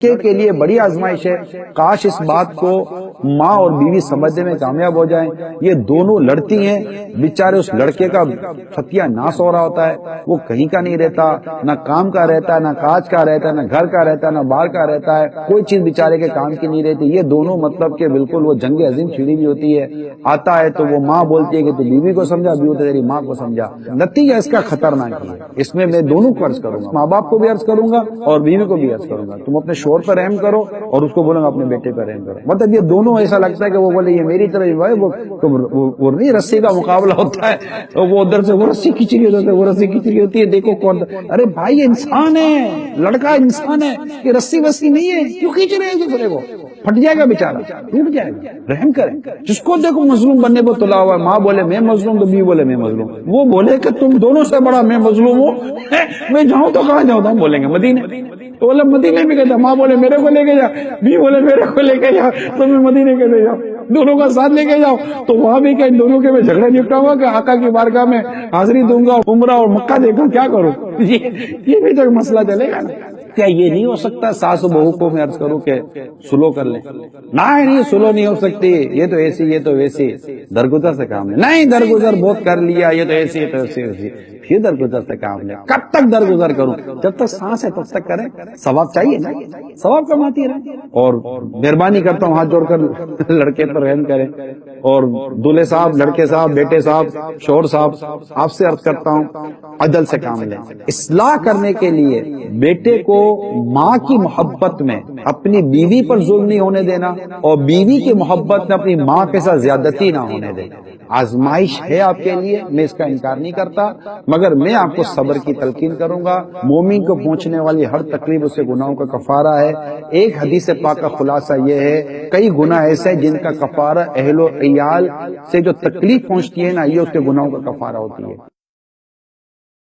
کے لیے بڑی آزمائش ہے. کاش اس بات کو ماں اور بیوی سمجھنے میں کامیاب ہو جائیں. یہ دونوں لڑتی ہیں، بیچارے اس لڑکے کا فتیہ ناس ہو رہا ہوتا ہے، وہ کہیں کا نہیں رہتا، نہ کام کا رہتا ہے، نہ کاج کا رہتا ہے، نہ گھر کا رہتا ہے، نہ باہر کا رہتا ہے، کوئی چیز بیچارے کے کام کی نہیں رہتی. یہ دونوں مطلب کہ بالکل وہ جنگ عظیم چھڑی ہوئی ہوتی ہے. آتا ہے تو وہ ماں بولتی ہے کہ تو بیوی کو سمجھا، بیوی تو تیری ماں کو سمجھا. نتیجہ اس کا خطرناک ہے. اس میں دونوں کو عرض کروں گا، ماں باپ کو بھی عرض کروں گا اور بیوی کو بھی عرض کروں گا. تم اپنے شوہر پر رحم کرو اور اس کو بولوں گا اپنے بیٹے پر رحم کرو. مطلب یہ دونوں ایسا لگتا ہے کہ وہ بولے یہ میری طرح وہ نہیں رسی کا مقابلہ ہوتا ہے، وہ ادھر سے وہ رسی کھینچ رہی ہوتی ہے، وہ رسی کھینچ رہی ہوتی ہے، دیکھو کون. ارے بھائی یہ انسان ہے، لڑکا انسان ہے، یہ رسی وسی نہیں ہے، کیوں کھینچ رہے ہیں دوسرے کو؟ پھٹ جائے گا بیچارہ، ٹوٹ جائے گا. رحم کریں. جس کو دیکھو مظلوم بننے کو تلا ہوا ہے، ماں بولے میں مظلوم تو بیوی بولے میں مظلوم. وہ بولے کہ تم دونوں سے بڑا میں مظلوم ہوں، میں جاؤں تو کہاں جاؤں؟ تو ہم بولیں گے مدینے. تو بولے مدینے میں کہتا، ماں بولے میرے کو لے کے جا، بیوی بولے میرے کو لے کے جا، تو میں مدینے کے لے جاؤ، دونوں کا ساتھ لے کے جاؤ. تو وہاں بھی کہ ان دونوں کے میں جھگڑا نپٹاؤں گا کہ آقا کی بارگاہ میں حاضری دوں گا، عمرہ اور مکہ دیکھوں، کیا کروں؟ یہ بھی تو مسئلہ چلے گا نا. کیا یہ نہیں ہو سکتا ساس و بہو کو میں عرض کروں کہ سلو کر لیں؟ نہیں سلو نہیں ہو سکتی، یہ تو ایسی یہ تو ویسی، درگزر سے کام لیں. نہیں درگزر بہت کر لیا، یہ تو ایسی یہ تو ایسی ویسی، پھر درگزر سے کام لیں. کب تک درگزر کروں؟ جب تک سانس ہے تب تک کریں. ثواب چاہیے نا، ثواب کماتی رہیں. اور مہربانی کرتا ہوں ہاتھ جوڑ کر لڑکے پر رحم کریں. اور دولہے صاحب، لڑکے صاحب، بیٹے صاحب، شوہر صاحب، آپ سے عرض کرتا ہوں عدل سے کام لیں. اصلاح کرنے کے لیے بیٹے کو ماں کی محبت میں اپنی بیوی پر ظلم نہیں ہونے دینا، اور بیوی کی محبت میں اپنی ماں کے ساتھ زیادتی نہ ہونے دینا. آزمائش ہے آپ کے لیے، میں اس کا انکار نہیں کرتا، مگر میں آپ کو صبر کی تلقین کروں گا. مومن کو پہنچنے والی ہر تکلیف اسے گناہوں کا کفارہ ہے. ایک حدیث پاک کا خلاصہ یہ ہے، کئی گناہ ایسے ہیں جن کا کفارہ اہل و عیال سے جو تکلیف پہنچتی ہے نا، یہ اس کے گناہوں کا کفارہ ہوتی ہے.